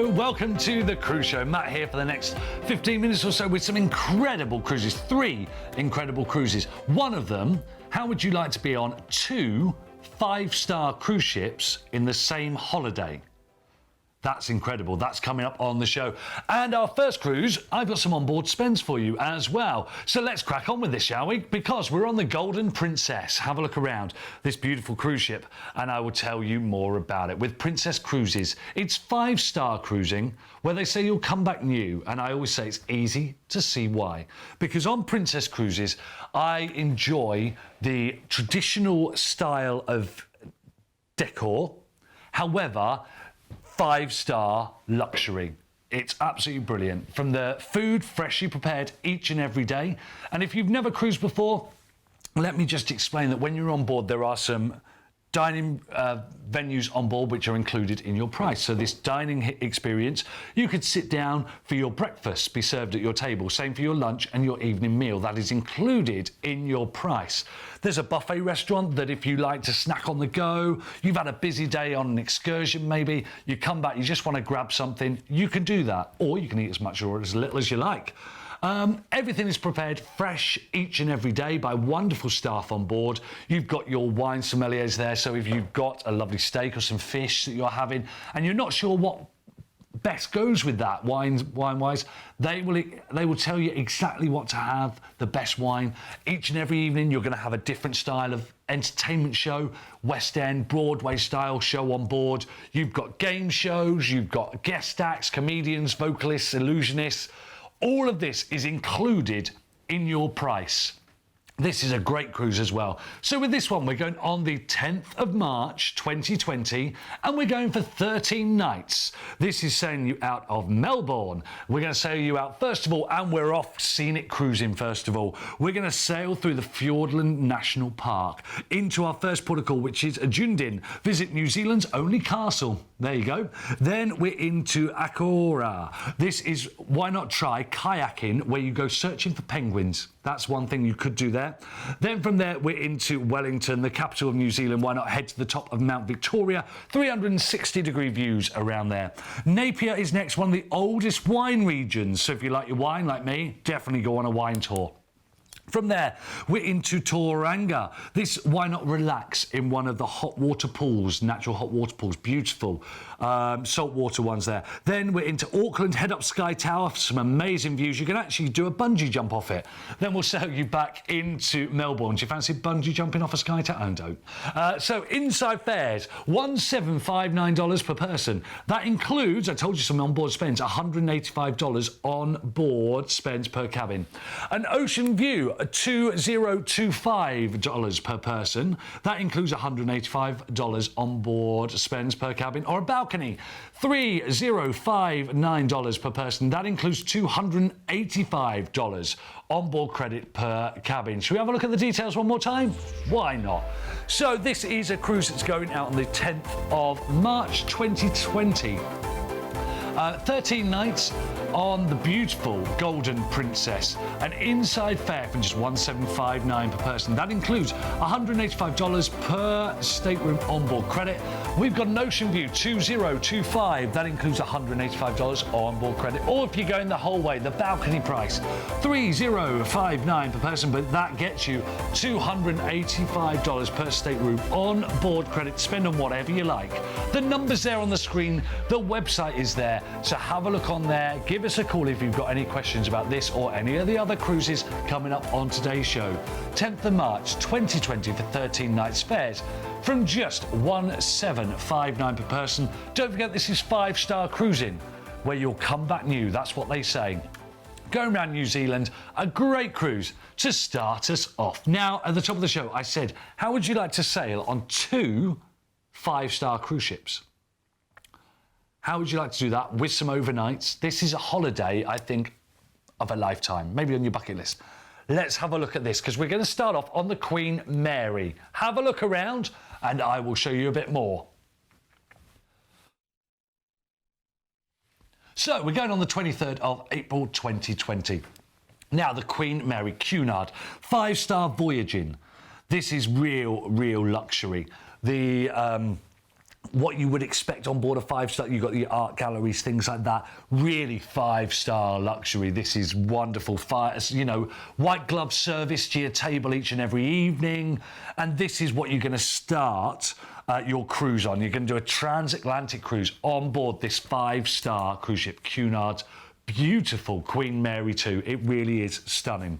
Hello, welcome to the Cruise Show. Matt here for the next 15 minutes or so with some incredible cruises, 3 incredible cruises. One of them, how would you like to be on 2 5-star cruise ships in the same holiday? That's incredible. That's coming up on the show. And our first cruise, I've got some onboard spends for you as well. So let's crack on with this, shall we? Because we're on the Golden Princess. Have a look around this beautiful cruise ship and I will tell you more about it. With Princess Cruises, it's 5-star cruising where they say you'll come back new. And I always say it's easy to see why. Because on Princess Cruises, I enjoy the traditional style of decor. However, 5-star luxury. It's absolutely brilliant. From the food freshly prepared each and every day. And if you've never cruised before, let me just explain that when you're on board, there are some dining venues on board which are included in your price. So this dining experience, you could sit down for your breakfast, be served at your table. Same for your lunch and your evening meal. That is included in your price. There's a buffet restaurant that if you like to snack on the go, you've had a busy day on an excursion maybe, you come back, you just want to grab something, you can do that. Or you can eat as much or as little as you like. Everything is prepared fresh each and every day by wonderful staff on board. You've got your wine sommeliers there, so if you've got a lovely steak or some fish that you're having and you're not sure what best goes with that wine-wise, they will tell you exactly what to have, the best wine. Each and every evening you're going to have a different style of entertainment show, West End, Broadway style show on board. You've got game shows, you've got guest acts, comedians, vocalists, illusionists. All of this is included in your price. This is a great cruise as well. So with this one, we're going on the 10th of March, 2020, and we're going for 13 nights. This is sailing you out of Melbourne. We're going to sail you out first of all, and we're off scenic cruising first of all. We're going to sail through the Fiordland National Park into our first port of call, which is Dunedin. Visit New Zealand's only castle. There you go. Then we're into Akora. This is, why not try kayaking, where you go searching for penguins. That's one thing you could do there. Then from there, we're into Wellington, the capital of New Zealand. Why not head to the top of Mount Victoria? 360-degree views around there. Napier is next, one of the oldest wine regions. So if you like your wine, like me, definitely go on a wine tour. From there, we're into Tauranga. This, why not relax in one of the hot water pools, natural hot water pools, beautiful saltwater ones there. Then we're into Auckland, head up Sky Tower for some amazing views. You can actually do a bungee jump off it. Then we'll sail you back into Melbourne. Do you fancy bungee jumping off a Sky Tower? Oh, don't. So inside fares, $1,759 per person. That includes, I told you some onboard spends, $185 on board spends per cabin. An ocean view, $2,025 per person. That includes $185 on board spends per cabin. Or a balcony, $3,059 per person. That includes $285 on board credit per cabin. Should we have a look at the details one more time? Why not? So this is a cruise that's going out on the 10th of March 2020. 13 nights on the beautiful Golden Princess. An inside fare for just $1,759 per person. That includes $185 per stateroom onboard credit. We've got an ocean view, $2,025. That includes $185 onboard credit. Or if you're going the whole way, the balcony price, $3,059 per person, but that gets you $285 per stateroom on board credit. Spend on whatever you like. The number's there on the screen. The website is there. So have a look on there. Give us a call if you've got any questions about this or any of the other cruises coming up on today's show. 10th of March 2020 for 13 nights fares from just $1,759 per person. Don't forget, this is 5-star cruising where you'll come back new. That's what they say. Going around New Zealand, a great cruise to start us off. Now, at the top of the show, I said, how would you like to sail on 2 5-star cruise ships? How would you like to do that with some overnights? This is a holiday, I think, of a lifetime, maybe on your bucket list. Let's have a look at this, because we're going to start off on the Queen Mary. Have a look around, and I will show you a bit more. So, we're going on the 23rd of April 2020. Now, the Queen Mary Cunard, 5-star voyaging. This is real luxury. The what you would expect on board a 5-star. You've got the art galleries, things like that. Really 5-star luxury. This is wonderful. White glove service to your table each and every evening. And this is what you're going to start your cruise on. You're going to do a transatlantic cruise on board this 5-star cruise ship, Cunard's beautiful Queen Mary 2. It really is stunning.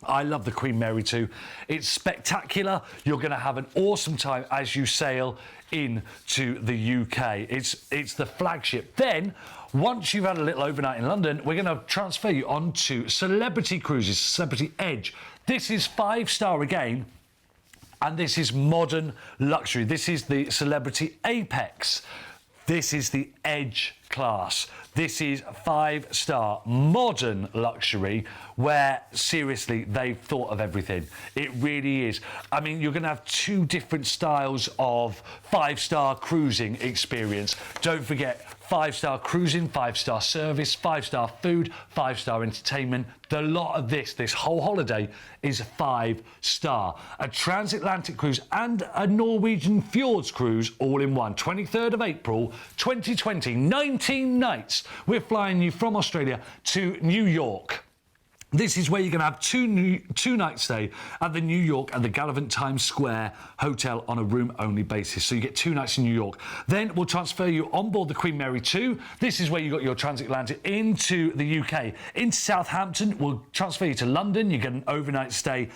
I love the Queen Mary 2. It's spectacular. You're going to have an awesome time as you sail into the UK. It's the flagship. Then, once you've had a little overnight in London, we're going to transfer you onto Celebrity Cruises, Celebrity Edge. This is 5-star again, and this is modern luxury. This is the Celebrity Apex. This is the Edge class. This is 5-star modern luxury where, seriously, they've thought of everything. It really is. I mean, you're going to have 2 different styles of 5-star cruising experience. Don't forget, 5-star cruising, 5-star service, 5-star food, 5-star entertainment. The lot of this whole holiday is 5-star. A transatlantic cruise and a Norwegian fjords cruise all in one. 23rd of April 2020, 19 nights. We're flying you from Australia to New York. This is where you're going to have two night stay at the New York and the Gallivant Times Square Hotel on a room-only basis. So you get 2 nights in New York. Then we'll transfer you on board the Queen Mary 2. This is where you got your transatlantic into the UK. Into Southampton, we'll transfer you to London. You get an overnight stay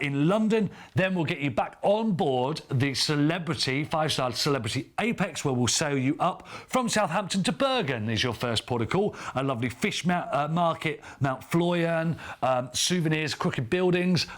in London. Then we'll get you back on board the Celebrity, 5-star Celebrity Apex, where we'll sail you up from Southampton to Bergen is your first port of call. A lovely fish market, Mount Florian, souvenirs, crooked buildings.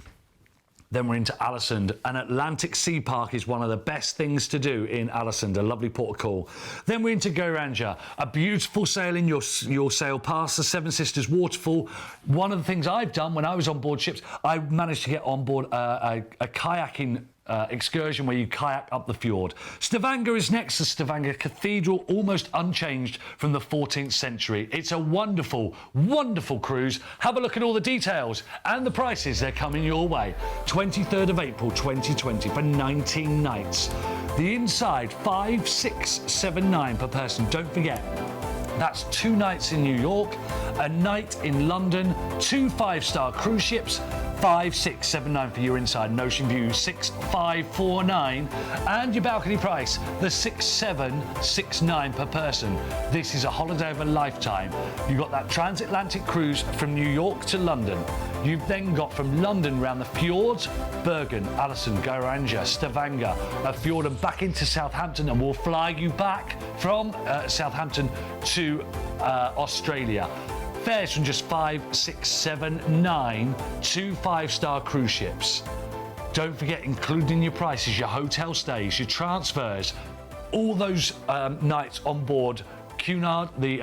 Then we're into Alisund, and Atlantic Sea Park is one of the best things to do in Alisund, a lovely port of call. Then we're into Goranger, a beautiful sailing. You'll sail past the Seven Sisters waterfall. One of the things I've done when I was on board ships, I managed to get on board a kayaking excursion where you kayak up the fjord. Stavanger is next. The Stavanger Cathedral, almost unchanged from the 14th century. It's a wonderful, wonderful cruise. Have a look at all the details and the prices. They're coming your way. 23rd of April 2020 for 19 nights. The inside, 5,679 per person. Don't forget, that's 2 nights in New York, a night in London, 2 5-star cruise ships, 5,679 for your inside, and Ocean View 6,549, and your balcony price, the 6,769 per person. This is a holiday of a lifetime. You've got that transatlantic cruise from New York to London. You've then got from London round the fjords, Bergen, Alisund, Goranger, Stavanger, a fjord, and back into Southampton, and we'll fly you back from Southampton to Australia. Fares from just 5,679, 2 5-star cruise ships. Don't forget, including your prices, your hotel stays, your transfers, all those nights on board Cunard, the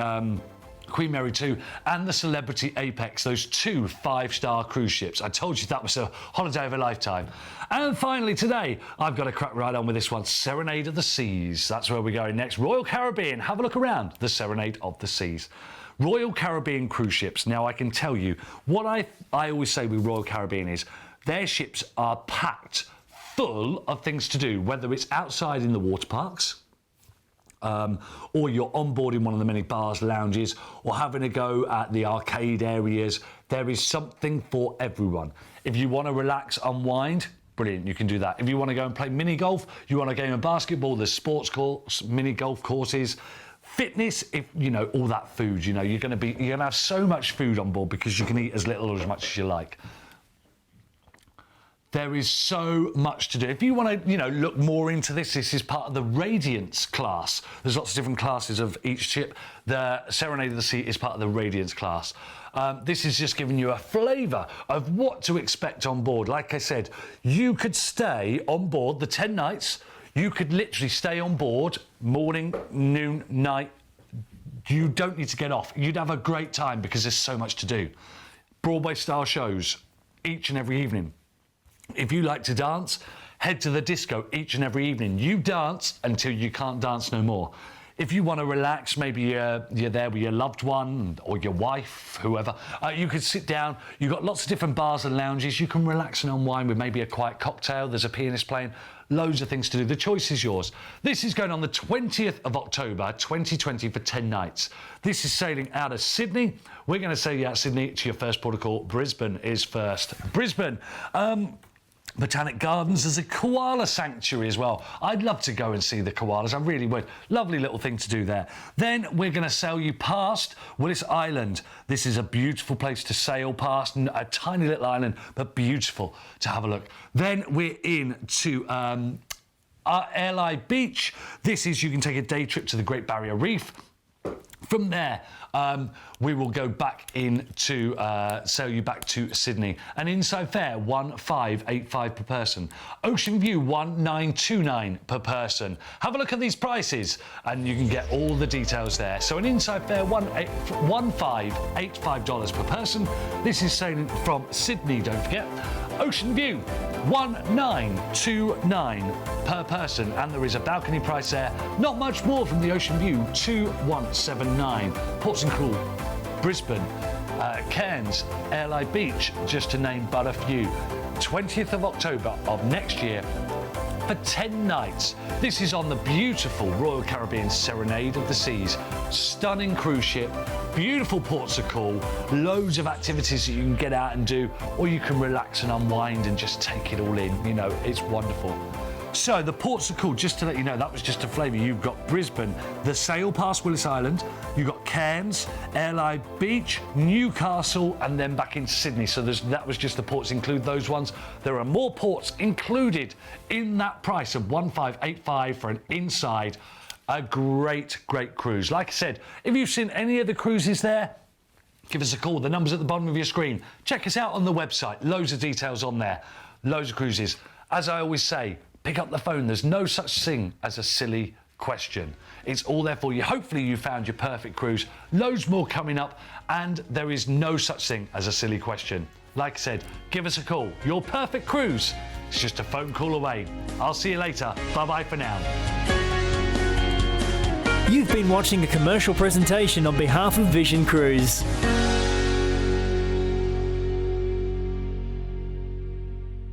Queen Mary 2, and the Celebrity Apex, those 2 5-star cruise ships. I told you that was a holiday of a lifetime. And finally today, I've got to crack right on with this one, Serenade of the Seas. That's where we're going next. Royal Caribbean, have a look around, the Serenade of the Seas. Royal Caribbean cruise ships. Now, I can tell you, what I always say with Royal Caribbean is their ships are packed full of things to do, whether it's outside in the water parks, or you're on board in one of the many bars, lounges, or having a go at the arcade areas. There is something for everyone. If you want to relax, unwind, brilliant, you can do that. If you want to go and play mini golf, you want a game of basketball, there's sports courts, mini golf courses. Fitness, if you know, all that food, you know, you're gonna have so much food on board because you can eat as little or as much as you like. There is so much to do. If you want to, you know, look more into this is part of the Radiance class. There's lots of different classes of each ship. The Serenade of the Sea is part of the Radiance class. This is just giving you a flavour of what to expect on board. Like I said, you could stay on board the 10 nights. You could literally stay on board morning, noon, night. You don't need to get off. You'd have a great time because there's so much to do. Broadway-style shows each and every evening. If you like to dance, head to the disco each and every evening. You dance until you can't dance no more. if you want to relax, maybe you're there with your loved one or your wife, whoever, you could sit down. You've got lots of different bars and lounges. You can relax and unwind with maybe a quiet cocktail. There's a pianist playing. Loads of things to do. The choice is yours. This is going on the 20th of October, 2020 for 10 nights. This is sailing out of Sydney. We're going to sail you out of Sydney to your first port of call. Brisbane is first. Brisbane. Botanic Gardens, there's a koala sanctuary as well. I'd love to go and see the koalas, I really would. Lovely little thing to do there. Then we're going to sail you past Willis Island. This is a beautiful place to sail past, a tiny little island, but beautiful to have a look. Then we're in to Airlie Beach. This is, you can take a day trip to the Great Barrier Reef. From there, we will go back into sail you back to Sydney. An inside fare, 1,585 per person. Ocean View, 1,929 per person. Have a look at these prices, and you can get all the details there. So an inside fare, $1,585 per person. This is sailing from Sydney, don't forget. Ocean View, 1,929 per person, and there is a balcony price there. Not much more from the Ocean View, 2,179. Ports and Cool, Brisbane, Cairns, Airlie Beach, just to name but a few. 20th of October of next year for 10 nights. This is on the beautiful Royal Caribbean Serenade of the Seas. Stunning cruise ship, beautiful ports of call, loads of activities that you can get out and do, or you can relax and unwind and just take it all in. You know, it's wonderful. So the ports of call, just to let you know, that was just a flavour. You've got Brisbane, the sail past Willis Island, you've got Cairns, Airlie Beach, Newcastle, and then back into Sydney. So that was just the ports, include those ones. There are more ports included in that price of 1,585 for an inside. A great, great cruise. Like I said, if you've seen any of the cruises there, give us a call. The number's at the bottom of your screen. Check us out on the website. Loads of details on there. Loads of cruises. As I always say, pick up the phone. There's no such thing as a silly question. It's all there for you. Hopefully you found your perfect cruise. Loads more coming up, and there is no such thing as a silly question. Like I said, give us a call. Your perfect cruise is just a phone call away. I'll see you later. Bye-bye for now. You've been watching a commercial presentation on behalf of Vision Cruise.